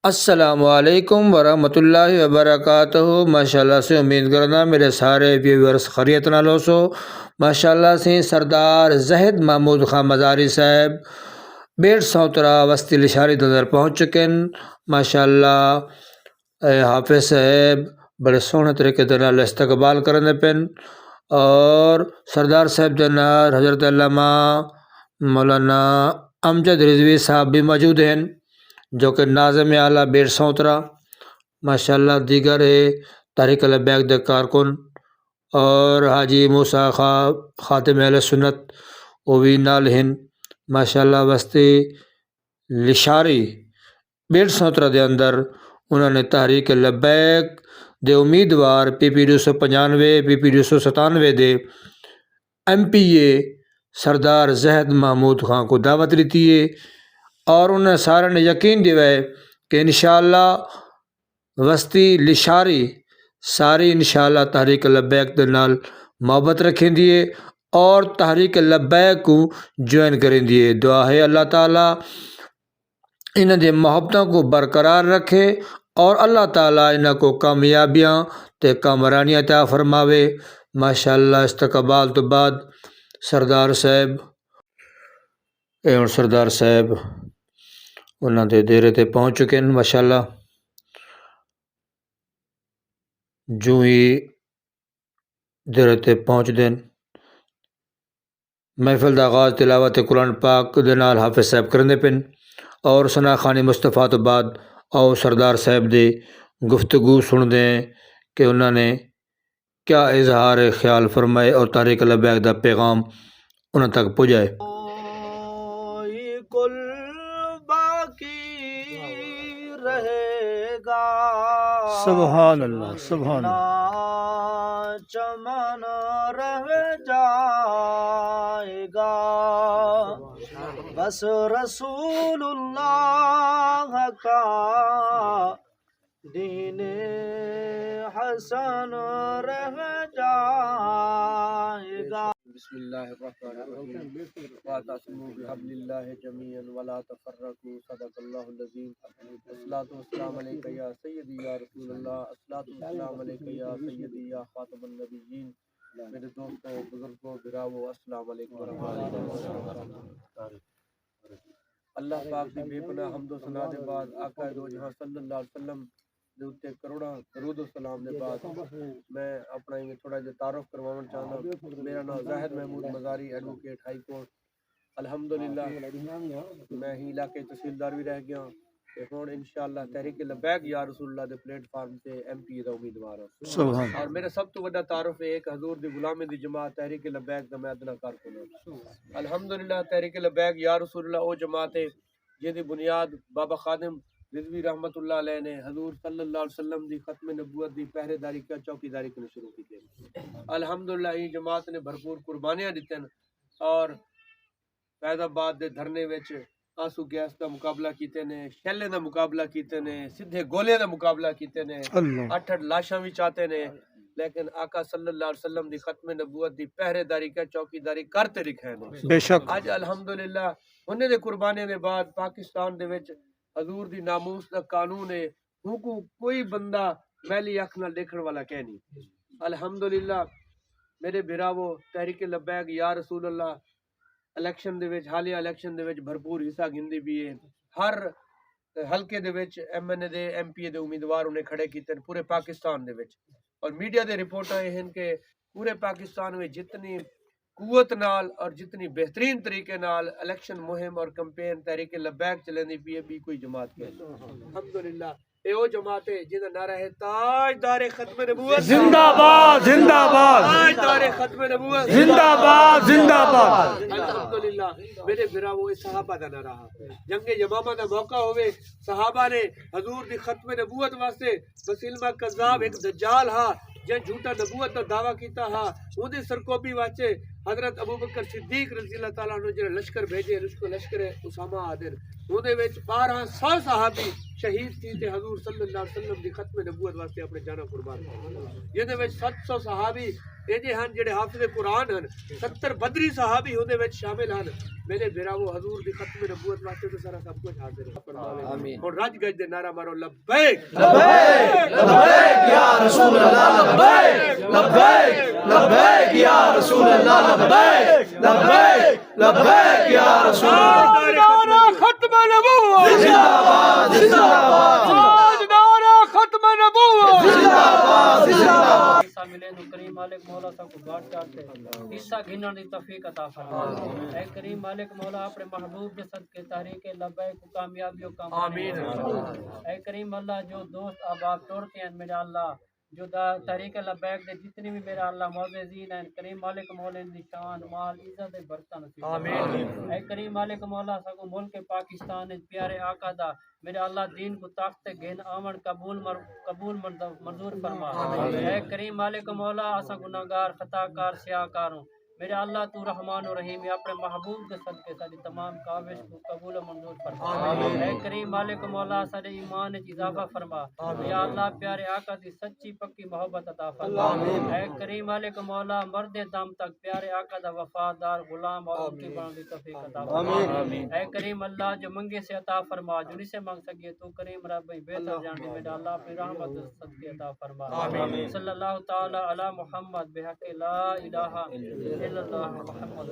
السلام علیکم ورحمۃ اللہ وبرکاتہ۔ ماشاءاللہ سے امید کرنا میرے سارے ویورز خیریت نال ہو سو۔ ماشاءاللہ سے سردار زاہد محمود خان مزاری صاحب 150 سوترا وسطی لشاری نظر پہنچ چکے ہیں۔ ماشاءاللہ حافظ صاحب بڑے سونے طریقے نال استقبال کرنے پن اور سردار صاحب جناب حضرت علامہ مولانا امجد رضوی صاحب بھی موجود ہیں جو کہ ناظم اعلیٰ 150 سوترا ماشاءاللہ دیگر تحریک لبیک دے کارکن اور حاجی موسیٰ خاتم اہل سنت وہ بھی نال ہیں ماشاءاللہ وسطی لشاری 150 سوترا دے اندر انہوں نے تحریک لبیک دے امیدوار پی 295 پی 297 دے MP سردار زاہد محمود خان کو دعوت دیتی ہے اور انہیں سارے نے یقین دیا ہے کہ انشاءاللہ وسطی لشاری ساری انشاءاللہ تحریک لبیک دے نال محبت رکھیں دیے اور تحریک لبیک کو جوائن کریں دیے۔ دعا ہے اللہ تعالیٰ انہیں دے محبتوں کو برقرار رکھے اور اللہ تعالیٰ انہیں کو کامیابیاں تے کامرانیاں عطا فرماوے۔ ماشاءاللہ استقبال تو بعد سردار صاحب انہاں دے دیرے تے پہنچ چکے ہیں۔ ماشاءاللہ جو ہی دیرے تے پہنچ دیں محفل دا آغاز تلاوت قرآن پاک دے نال حافظ صاحب کرنے پن اور ثنا خانی مصطفیٰ تو بعد آؤ سردار صاحب دی گفتگو سن دیں کہ انہوں نے کیا اظہار خیال فرمائے اور تحریک لبیک دا پیغام انہوں تک پہنچائے۔ سبحان اللہ سبحان اللہ، چمن رہ جائے گا بس رسول اللہ کا دین حسن رہ جائے گا۔ بسم اللہ الرحمن الرحیم، واعتصموا بحبل اللہ جميعا ولا تفرقوا، صدق اللہ العظیم۔ الصلاۃ والسلام علیک یا سیدی یا رسول اللہ، الصلاۃ والسلام علیک یا سیدی یا خاتم النبیین۔ میرے دوستوں، بزرگوں، بھراؤں، السلام علیکم ورحمۃ اللہ وبرکاتہ۔ اللہ پاک دی بے پناہ حمد و ثنا دے بعد آقا دو جہاں صلی اللہ علیہ وسلم دے اتے کروڑاں درود و سلام دے بعد میں اپنا تھوڑا جہا تعارف کروانا چاہنا۔ میرا نام زاہد محمود مزاری، ایڈوکیٹ ہائی کورٹ۔ الحمدللہ میں ہی علاقے تحصیلدار بھی رہ گیا تے ہن انشاءاللہ تحریک لبیک یا رسول اللہ دے پلیٹ فارم تے MP دا امیدوار ہوں اور میرا سب تو بڑا تعارف ہے ایک حضور دی غلامی دی جماعت تحریک لبیک دا میں ادنا کارکن ہوں۔ الحمدللہ تحریک لبیک یا رسول اللہ او جماعت ہے جے دی بنیاد بابا خادم رضوی رحمت اللہ علیہ نے حضور صلی اللہ علیہ وسلم دی ختم نبوت دی پہرے داری کا چوکی داری کو شروع کی تھی۔ الحمدللہ یہ جماعت نے بھرپور قربانیاں دیتے ہیں اور فیض آباد دے دھرنے وچ آنسو گیس دا مقابلہ کیتے نے، شیلے دا مقابلہ کیتے نے، سدھے گولے دا مقابلہ کیتے نے، 8 لاشاں بھی چاہتے نے، لیکن آقا صلی اللہ علیہ وسلم دی ختم نبوت دی پہرے داری کا چوکی داری کرتے رکھے نے۔ بے شک آج الحمدللہ انہیں دے قربانے دے بعد پاکستان دے وچ حضور دی ناموس دا قانون ہے، کوئی بندہ میلی اکھ نال دیکھن والا کہ نہیں۔ الحمدللہ میرے بھراوو تحریک لبیک یا رسول اللہ الیکشن دے وچ حالیہ الیکشن دے وچ بھرپور حصہ گھندی بھی ہے۔ ہر حلقے دے وچ MNA دے MP دے امیدوار انہیں کھڑے کیتے ہیں پورے پاکستان دے وچ، اور میڈیا دے رپورٹاں یہ ہیں کہ پورے پاکستان میں جتنی قوت نال اور جتنی بہترین طریقے نال الیکشن مہم اور کمپین تحریک لبیک چلندی پی ہے بھی کوئی جماعت کے الحمدللہ اے او جماعت ہے جنہاں نعرہ ہے تاجدار ختم نبوت زندہ باد زندہ باد، تاجدار ختم نبوت زندہ باد زندہ باد۔ الحمدللہ میرے بھراوو صحابہ دا نعرہ جنگ یمامہ دا موقع ہوئے، صحابہ نے حضور دی ختم نبوت واسطے مسلمہ کذاب ایک دجال ہا جن جھوٹا نبوت دا دعویٰ کیتا ہا وہ دی سرکوبی واسطے حضرت ابوبکر صدیق رضی اللہ تعالیٰ عنہ جنہاں لشکر بھیجے، لشکر اسامہ آدر وہ دے وچ 1200 صحابی شہید تھی تے حضور صلی اللہ علیہ وسلم دی ختم نبوت واسطے اپنے جانا قربان یہ دے وچ 700 صحابی ایجے ہن جڑے حافظ قرآن ہن 70 بدری صحابی ہودے وچ شامل ہن میرے بھراو حضور دی ختم نبوت واسطے تو سارا سب کچھ حاضر ہے آمین اور رج گج دے نعرہ مارو لبیک لبیک لبیک یا رسول اللہ لبیک لبیک لبیک یا رسول اللہ لبیک لبیک لبیک یا رسول اللہ نعرہ ختم نبوت زندہ باد زندہ باد نعرہ ختم نبوت زندہ باد زندہ باد ملے نو کریم مالک مولا سب کو گاٹ چاہتے حصہ گھنن دی توفیق عطا فرما اے کریم مالک مولا اپنے محبوب کے صدقے تحریک لبیک کو کامیابیوں کا آمین اے کریم اللہ جو دوست احباب توڑتے ہیں میرا اللہ جو تحریک لبیک دے جتنی بھی میرا اللہ معززین ہیں کریم مالک مولا ان دی شان مال عزت برکت نصیب آمین اے کریم مالک مولا سگو ملک پاکستان پیارے آقا دا میرے اللہ دین کو طاقت گھن آمن قبول منظور فرما اے کریم مالک مولا اسا گناہگار خطا کار سیاہ کاروں میرے اللہ تو رحمان و رحیم اپنے محبوب کے صدقے ساری تمام کاوش کو قبول و منظور فرما اے کریم مالک مولا سارے ایمان وچ اضافہ فرما یا اللہ پیارے آقا دی سچی پکی محبت عطا فرما اے کریم مالک مولا مرد دم تک پیارے آقا دا وفادار غلام اور ان کی بننے دی توفیق عطا فرما اے کریم اللہ جو منگے سے عطا فرما جو نہیں سے مانگ سکے تو کریم رب بہتر جانتے میرے اللہ اپنی رحمت صدقے عطا فرما صلی اللہ تعالی علی محمد بحق لا الہ الا اللہ محمد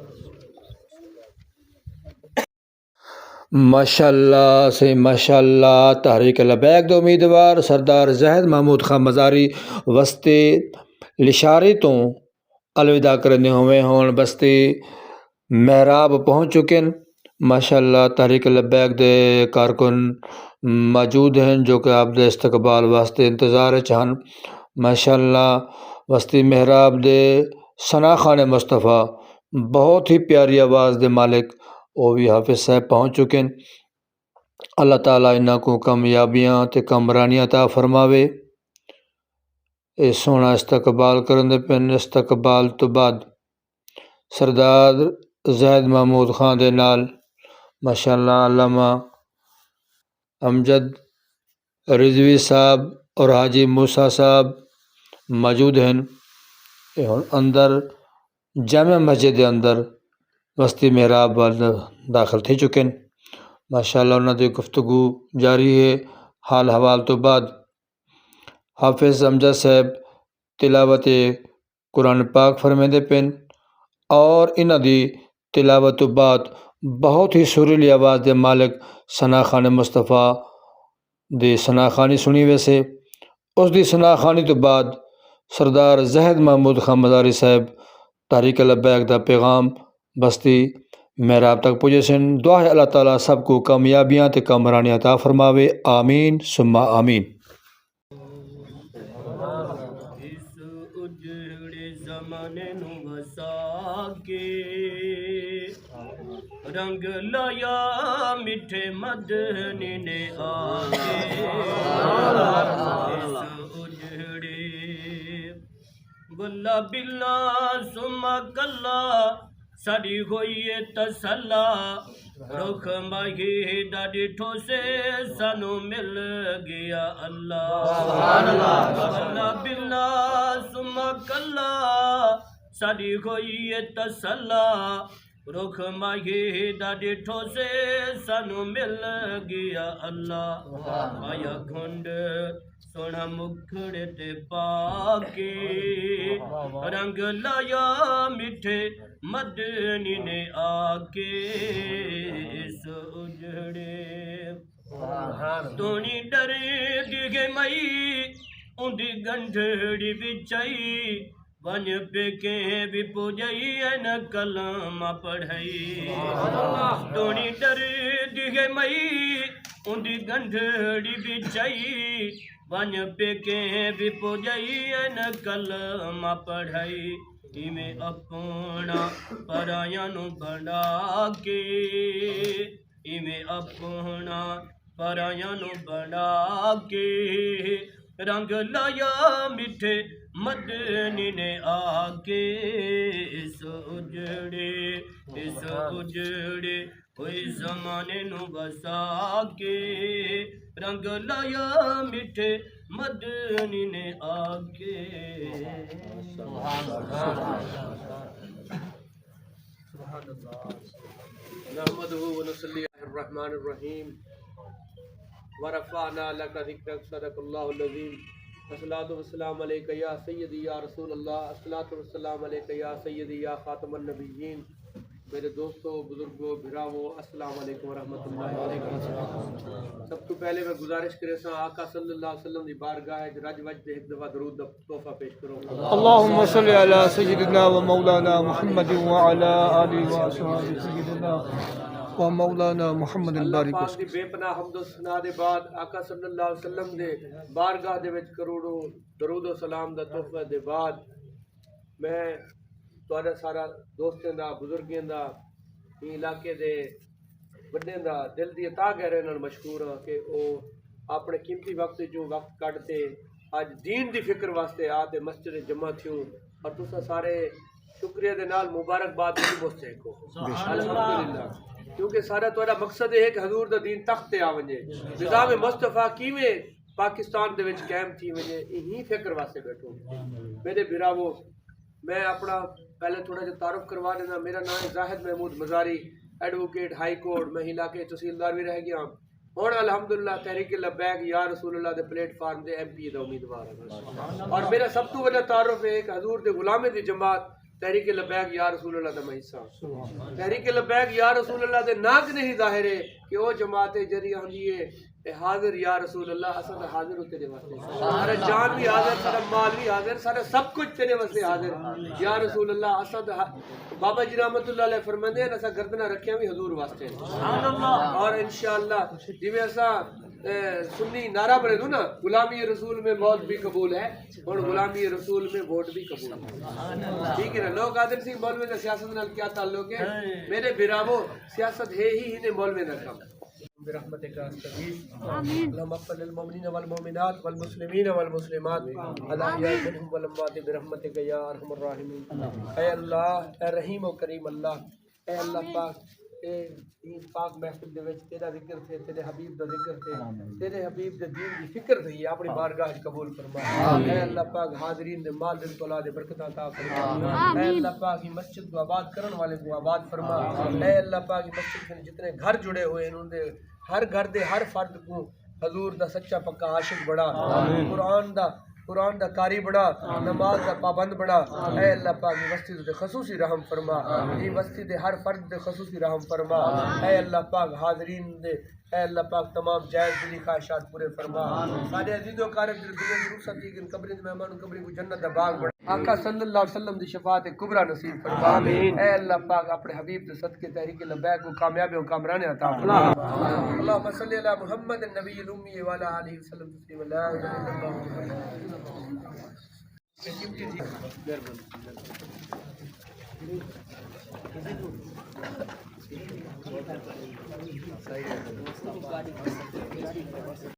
ماشاءاللہ سے ماشاءاللہ تحریک لبیک دے امیدوار سردار زاہد محمود خان مزاری وسطے لشاری تو الوداع کرنے ہوئے ہون بستی محراب پہنچ چکے ہیں ماشاءاللہ تحریک لبیک دے کارکن موجود ہیں جو کہ آپ دے استقبال واسطے انتظار چاہن ماشاءاللہ وسطی محراب دے ثنا خان مصطفیٰ بہت ہی پیاری آواز دے مالک وہ بھی حافظ صاحب پہنچ چکے ہیں اللہ تعالیٰ انہاں کو کامیابیاں تے کامرانیاں عطا فرماوے اے سونا استقبال کرن دے پن استقبال تو بعد سردار زاہد محمود خان دے نال ماشاءاللہ علامہ امجد رضوی صاحب اور حاجی موسیٰ صاحب موجود ہیں یہ ہن اندر جامع مسجد دے اندر وسطی محراب وال داخل تھی چکے ہیں ماشاءاللہ انہوں دی گفتگو جاری ہے حال حوال تو بعد حافظ امجد صاحب تلاوت قرآن پاک فرمیندے پن اور انہوں دی تلاوت تو بعد بہت ہی سریلی آواز دے مالک ثنا خان مصطفیٰ دی ثنا خانی سنی ویسے اس دی ثنا خانی تو بعد سردار زاہد محمود خان مزاری صاحب تحریک لبیک دا پیغام بستی محراب تک پہنچے سن دعا ہے اللہ تعالیٰ سب کو کامیابیاں تے کامرانیاں عطا فرماوے آمین ثم آمین اس اجڑے زمانے نو وسا کے رنگ لایا میٹھے مدنی نے آ کے اس اجڑے گلا بلا سما کلا ساری ہوئی تسلا رخ ماہی ڈاڈی ٹھوسے سانو مل گیا اللہ گلا بلا سما کلا ساری ہوئی تسلا رخ ماہی ڈاڈی ٹھوسے سانو مل گیا اللہ آیا گھنڈ سونا مکھڑے تے پاکے رنگ لایا میٹھے مدنی نے آکے اس اجڑے تونی ڈرے دیگے مئی اندی گنڈھڑی بچائی ون پہ کے بھی پوجائی این کلمہ پڑھائی تونی ڈرے دیگے مئی اندی گنڈھڑی بچائی ون پہ کے بھی پوجائی این کلمہ پڑھائی میں اپنا پرایاں نو بنا کے میں اپنا پرایاں نو بنا کے رنگ لایا میٹھے مدنی نے آ کے اس اجڑے کوئی زمانے نو بسا کے رنگ لایا میٹھے مدنی نے آ کے نحمده ونصلي على الرحمن الرحيم ورفعنا لك ذكرك صدق الله العظيم الصلاة والسلام عليك يا سيدي يا رسول الله الصلاة والسلام عليك يا سيدي يا خاتم النبيين میرے دوستو بزرگو بھراوو السلام علیکم ورحمۃ اللہ وبرکاتہ۔ سب تو پہلے میں گزارش کرے سا آقا صلی اللہ علیہ وسلم دی بارگاہ رج وج دے ایک دفعہ درود دا تحفہ پیش کرو۔ اللهم صل على سيدنا ومولانا محمد وعلى آله وصحبه سيدنا ومولانا محمد اللہ بارک پاک دی بے پناہ حمد و ثنا دے بعد آقا صلی اللہ علیہ وسلم دے بارگاہ دے وچ کروڑوں درود و سلام دا تحفہ دے بعد میں تہاڈا سارا دوستاں دا بزرگاں دا علاقے دے بڑے دا دل دی عطا گہرے نال مشہور ہاں کہ او اپنے قیمتی وقت جو وقت کڈتے اج دین دی فکر واسطے آتے مسجد جمع تھیوں اور تساں سارے شکریہ دے نال مبارکباد دی مستحق ہو الحمدللہ، کیونکہ سارا تہاڈا مقصد ہے کہ حضور دا دین تخت تے آ ونجے، نظام مصطفیٰ کیویں پاکستان دے وچ قائم تھی ونجے، یہی فکر واسطے بیٹھو۔ میرے بھراوو میں اپنا پہلے تھوڑا جا تعارف کروا دینا، میرا نام ہے زاہد محمود مزاری، ایڈوکیٹ ہائی کورٹ، میں علاقے تحصیلدار بھی رہ گیا ہوں الحمدللہ تحریک لبیک یا رسول اللہ دے پلیٹ فارم دے ایم پی دا امیدوار ہوں، اور میرا سب تو بڑا تعارف ہے کہ حضور دے غلامے دی جماعت تحریک لبیک یا رسول اللہ دا میں حصہ ہوں۔ تحریک لبیک یا رسول اللہ دے ناک نہیں ظاہر ہے کہ وہ جماعت جری ہوندی ہے اے حاضر یا رسول اللہ، اساں تے حاضر ہو تیرے واسطے، سارا جان بھی حاضر، سارا مال بھی حاضر، سارا سب کچھ تیرے واسطے حاضر یا رسول اللہ۔ اساں تے بابا جی رحمت اللہ علیہ فرماندے ہیں اساں گردناں رکھیاں بھی حضور واسطے، اور انشاءاللہ جویں اساں سنی نعرہ پڑھے دو نا غلامی رسول میں موت بھی قبول ہے، اور غلامی رسول میں ووٹ بھی قبول ہے، ٹھیک ہے نا۔ لوگ آدر سنگھ مولوی کا سیاست نال کیا تعلق ہے؟ میرے بھراوو سیاست ہے ہی نے مولوی نہ کام برحمتک استغیث اللهم اغفر للمؤمنین والمؤمنات والمسلمین والمسلمات الاحیاء منهم والاموات برحمتک یا ارحم الراحمین۔ اے اللہ، اے رحیم و کریم اللہ، اے اللہ پاک، اے دین پاک محفل دے وچ تیرا ذکر تھے، تیرے حبیب دا ذکر تھے، تیرے حبیب دے دین دی فکر تھی، اپنی بارگاہ وچ قبول فرما۔ اے اللہ پاک حاضرین دے مال دل اولاد دے برکت عطا فرما۔ اے اللہ پاک یہ مسجد کو آباد کرن والے کو آباد فرما۔ اے اللہ پاک یہ مسجد کے جتنے گھر جڑے ہوئے ہیں ان دے ہر گھر دے ہر فرد کو حضور دا سچا پکا عاشق بڑا، قرآن دا قاری بڑا، نماز دا پابند بڑا۔ اے اللہ پاک یہ بستی دے خصوصی رحم فرما، یہ بستی دے ہر فرد دے خصوصی رحم فرما۔ اے اللہ پاک حاضرین دے، اے اللہ پاک تمام جائز دلی خواہشات پورے فرما۔ سارے عزیز و کارب دل دنیا کی رخصت دی کہ قبر مہمان قبر کو جنت دا باغ بڑا، آقا صلی اللہ علیہ وسلم دی شفاعت کبریٰ نصیب فرما۔ اے اللہ پاک اپنے حبیب دے صدقے تحریک لبیک کو کامیابی و کامرانی عطا فرما۔ اللہم صلی علی محمد النبی الامی وعلی آلہ وسلم تسلیما لا الہ الا اللہ محمد رسول اللہ۔